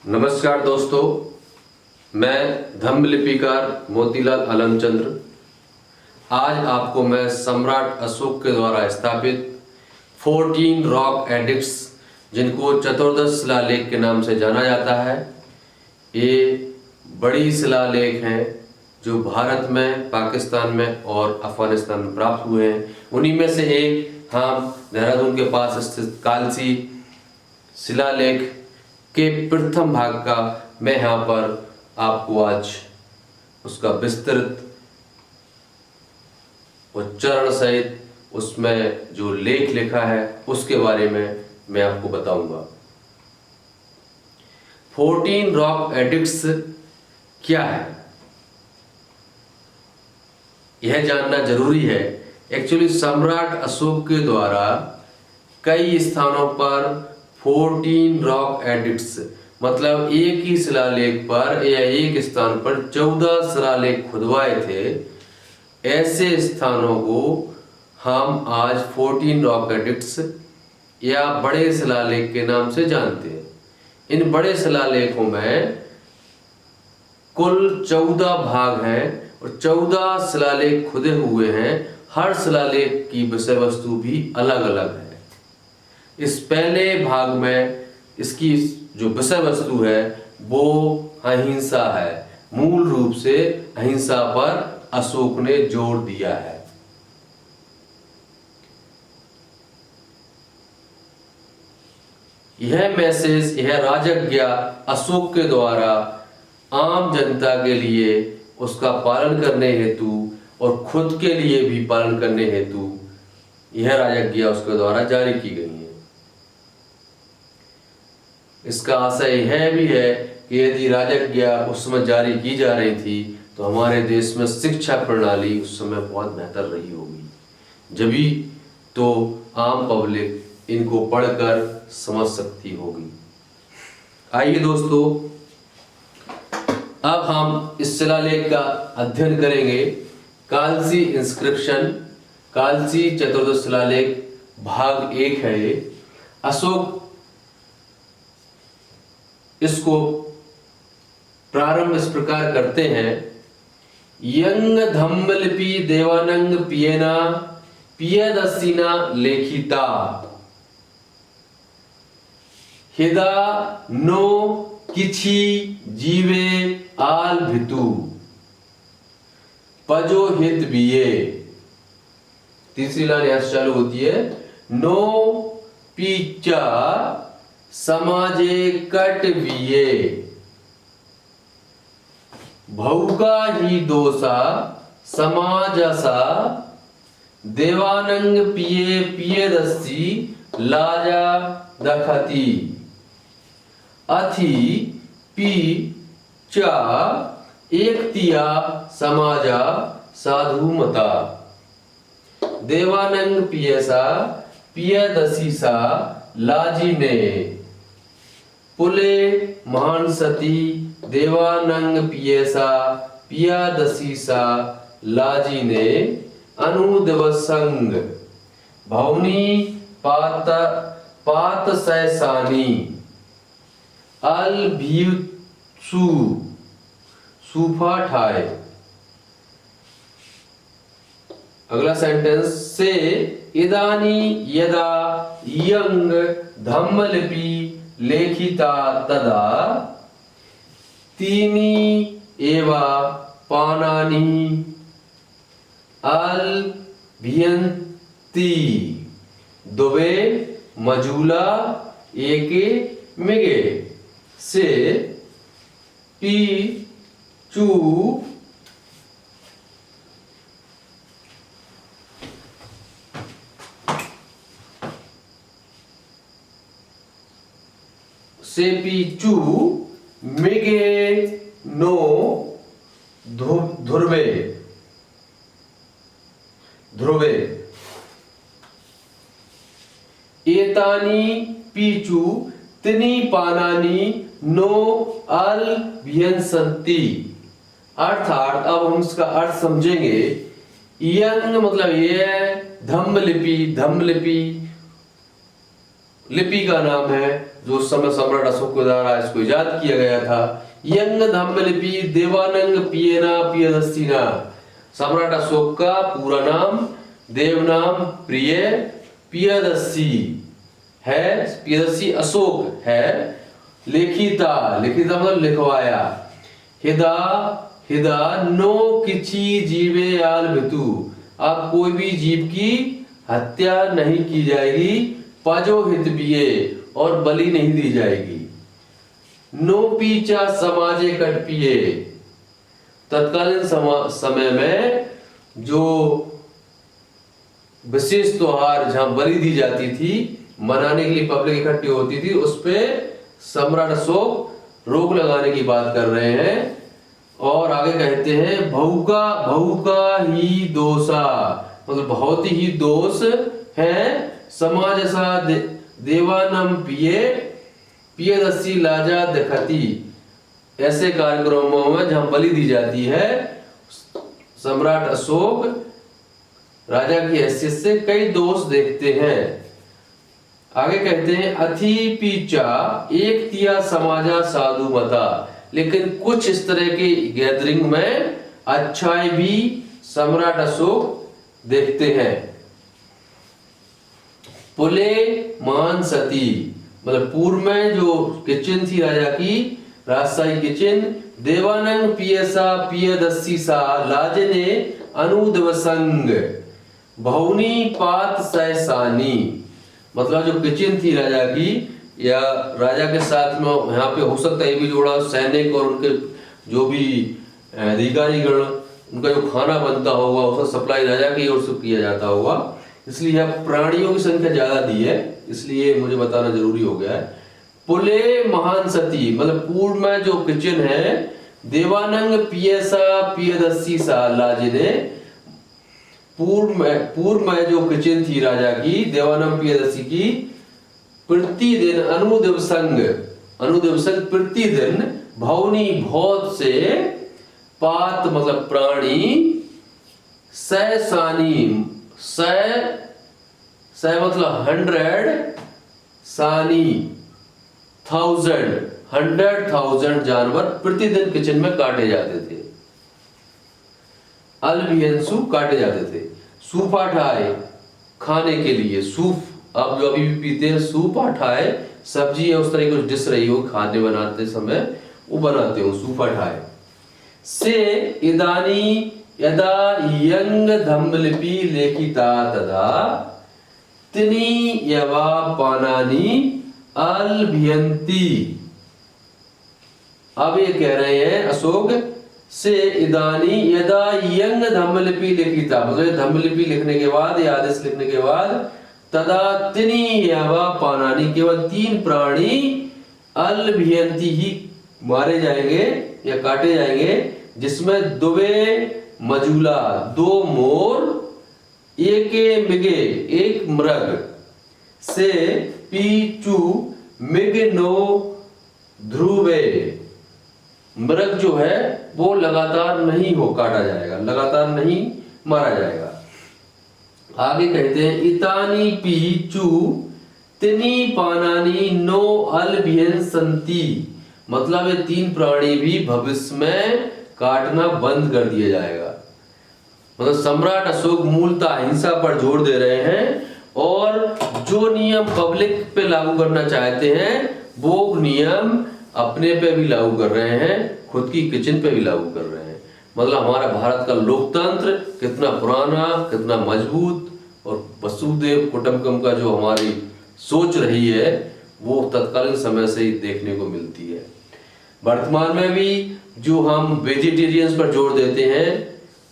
नमस्कार दोस्तों, मैं धम्म लिपिकार मोतीलाल आलमचंद्र। आज आपको मैं सम्राट अशोक के द्वारा स्थापित 14 रॉक एडिक्ट्स, जिनको चतुर्दश शिलालेख के नाम से जाना जाता है, ये बड़ी शिलालेख हैं जो भारत में, पाकिस्तान में और अफगानिस्तान में प्राप्त हुए हैं। उन्हीं में से एक हम देहरादून के पास स्थित कालसी शिलालेख के प्रथम भाग का मैं यहाँ पर आपको आज उसका विस्तृत उच्चारण सहित उसमें जो लेख लिखा है उसके बारे में मैं आपको बताऊंगा। 14 रॉक एडिक्ट्स क्या है, यह जानना जरूरी है। एक्चुअली सम्राट अशोक के द्वारा कई स्थानों पर 14 रॉक एडिक्ट्स मतलब एक ही शिलालेख पर या एक स्थान पर 14 शिलालेख खुदवाए थे। ऐसे स्थानों को हम आज 14 रॉक एडिक्ट्स या बड़े शिलालेख के नाम से जानते हैं। इन बड़े शिलालेखों में कुल 14 भाग हैं और 14 शिलालेख खुदे हुए हैं। हर शिलालेख की विषय वस्तु भी अलग अलग है। इस पहले भाग में इसकी जो विषय वस्तु है वो अहिंसा है। मूल रूप से अहिंसा पर अशोक ने जोर दिया है। यह मैसेज, यह राजज्ञा अशोक के द्वारा आम जनता के लिए उसका पालन करने हेतु और खुद के लिए भी पालन करने हेतु यह राजज्ञा उसके द्वारा जारी की गई है। इसका आशय यह भी है कि यदि राजज्ञा उस समय जारी की जा रही थी तो हमारे देश में शिक्षा प्रणाली उस समय बहुत बेहतर रही होगी, जभी तो आम पब्लिक इनको पढ़कर समझ सकती होगी। आइए दोस्तों, अब हम इस शिलालेख का अध्ययन करेंगे। कालसी इंस्क्रिप्शन, कालसी चतुर्दश शिलालेख भाग 1 है ये। अशोक इसको प्रारंभ इस प्रकार करते हैं। यंग धम्म लिपि देवानंग पियेना पियदसिना लेखिता हिदा नो किछि जीवे आल भितु पजो हित बिये। तीसरी लाइन यहां से चालू होती है। नो पीचा समाजे कट बिये भौका ही दोषा समाजसा देवानंग पिये पियदस्सी लाजा दखती अथि पी चा एकतिया समाजा साधुमता देवानंग पियसा पियदसीसा लाजिने पुले महान सती देवानंग पियसा पियादसीसा लाजिने अनुदवसंग भवनी पात सैसानी अल भीसु सूफा ठाए। अगला सेंटेंस से इदानी यदा यंग धम्म लिपि लेखिता तदा तीनी एवा पानानि अल भियंती दुबे मजूला एके मिगे से पी चू से पी चू मिगे नो ध्रुवे ध्रुवे एतानी पीचू तिनी पानानी नो अल भियंसंती। अर्थात अब हम इसका अर्थ समझेंगे। यंग मतलब ये धम्म लिपि लिपि का नाम है जो उस समय सम्राट अशोक के द्वारा इसको इजाद किया गया था। यंग धम्म लिपि देवानंग पियेना पियदस्सीना। सम्राट अशोक का पूरा नाम देवनाम प्रिय पियदस्सी है, पियदस्सी अशोक है। लिखिता, लिखिता मतलब लिखवाया। हिदा, हिदा नो किछि जीवे आल भितु। अब कोई भी जीव की हत्या नहीं की जाएगी। पजो हित बिये, और बलि नहीं दी जाएगी। नो पीचा समाजे कट पिए। तत्कालीन समय में जो विशेष त्योहार जहां बलि दी जाती थी, मनाने के लिए पब्लिक इकट्ठी होती थी, उस पे सम्राट अशोक रोक लगाने की बात कर रहे हैं। और आगे कहते हैं बहुका, बहुका ही दोषा, मतलब बहुत ही दोष है। समाज सा देवानम पिए पियदस्सी लाजा दखती। ऐसे कार्यक्रमों में जहां बलि दी जाती है, सम्राट अशोक राजा की हैसियत से कई दोष देखते हैं। आगे कहते हैं अथि पीचा एक तिया समाजा साधु मता। लेकिन कुछ इस तरह के गैदरिंग में अच्छाई भी सम्राट अशोक देखते हैं। पुले मान सती, मतलब पूर्व में जो किचन थी राजा की, राजशाही किचन, देवानंग पियसा पियदस्सी सा लाजने अनुदवसंग बहुनी पात सैसानी। मतलब जो किचन थी राजा की, या राजा के साथ में यहाँ पे हो सकता है ये भी जोड़ा सैनिक और उनके जो भी अधिकारी गण, उनका जो खाना बनता होगा उसका सप्लाई राजा की ओर से किया जाता होगा। इसलिए यहाँ प्राणियों की संख्या ज्यादा दी है, इसलिए मुझे बताना जरूरी हो गया है। पुले महान सती, मतलब पूर्व में जो किचन है, देवानंग पियसा पियदस्सी सा लाजिने। पूर्व में जो किचन थी राजा की, देवानंग पियदस्सी की, प्रतिदिन अनुदिवसंग, अनुदिवसंग प्रतिदिन, भवनी बहुत से, पात मतलब प्राणी, सैसानी, सै मतलब 100, सानी 1000, 100,000 जानवर प्रतिदिन किचन में काटे जाते थे। अलबियंसु काटे जाते थे। सूपाठाए खाने के लिए, सूप आप जो अभी भी पीते हैं, सूप आठाए सब्जी है उस तरह की कुछ डिश रही हो खाने बनाते समय, वो बनाते हो सूपाठाए से। इदानी यदा यंग धम्मलिपि लेखिता तदा तिनी यवा पानानी अलभियंती। अब ये कह रहे हैं अशोक से इदानी यदा यंग धम्मलिपि लिखिता, मतलब धम्मलिपि लिखने के बाद या आदेश लिखने के बाद, तदा तिनी यवा पानानी, केवल 3 प्राणी अलभियंती ही मारे जाएंगे या काटे जाएंगे, जिसमें दुबे मजूला 2 मोर, एके मिगे 1 मृग, से पीचू मिग नो ध्रुवे। मृग जो है वो लगातार नहीं हो काटा जाएगा, लगातार नहीं मारा जाएगा। आगे कहते हैं इतानी पीचू तिनी पानानी नो अलभियन संती, मतलब ये 3 प्राणी भी भविष्य में काटना बंद कर दिया जाएगा। मतलब सम्राट अशोक मूलतः अहिंसा पर जोर दे रहे हैं, और जो नियम पब्लिक पे लागू करना चाहते हैं वो नियम अपने पे भी लागू कर रहे हैं, खुद की किचन पे भी लागू कर रहे हैं। मतलब हमारा भारत का लोकतंत्र कितना पुराना, कितना मजबूत, और वसुदेव कुटुंबकम का जो हमारी सोच रही है वो तत्कालीन समय से ही देखने को मिलती है। वर्तमान में भी जो हम वेजिटेरियंस पर जोर देते हैं,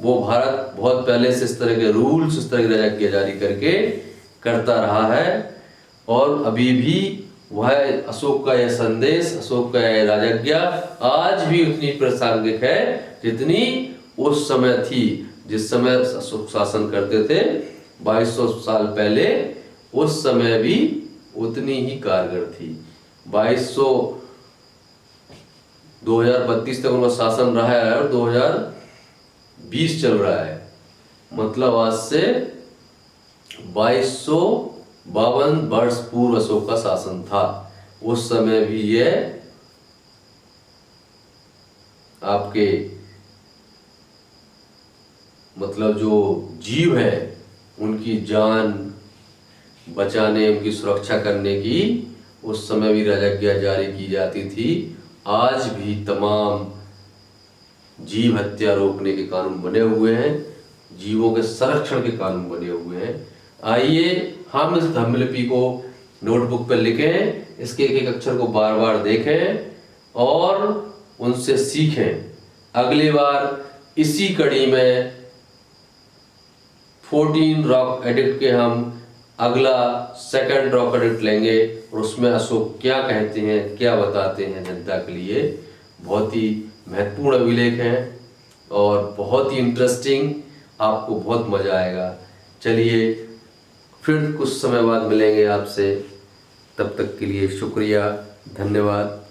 वो भारत बहुत पहले से इस तरह के रूल्स, इस तरह की राजकीय जारी करके करता रहा है, और अभी भी वह अशोक का यह संदेश, अशोक का यह राजज्ञा आज भी उतनी प्रासंगिक है जितनी उस समय थी, जिस समय अशोक शासन करते थे 2200 साल पहले, उस समय भी उतनी ही कारगर थी। 2032 तक उनका शासन रहा है और 2020 चल रहा है, मतलब आज से 2200 52 वर्ष पूर्व अशोक का शासन था। उस समय भी ये आपके मतलब जो जीव है उनकी जान बचाने, उनकी सुरक्षा करने की उस समय भी राजज्ञा जारी की जाती थी। आज भी तमाम जीव हत्या रोकने के कानून बने हुए हैं, जीवों के संरक्षण के कानून बने हुए हैं। आइए हम इस धम्मलिपि को नोटबुक पर लिखें, इसके एक एक अक्षर को बार बार देखें और उनसे सीखें। अगली बार इसी कड़ी में 14 रॉक एडिक्ट के हम अगला सेकंड रॉक एडिक्ट लेंगे और उसमें अशोक क्या कहते हैं, क्या बताते हैं जनता के लिए। बहुत ही महत्वपूर्ण अभिलेख हैं और बहुत ही इंटरेस्टिंग, आपको बहुत मजा आएगा। चलिए फिर कुछ समय बाद मिलेंगे आपसे, तब तक के लिए शुक्रिया, धन्यवाद।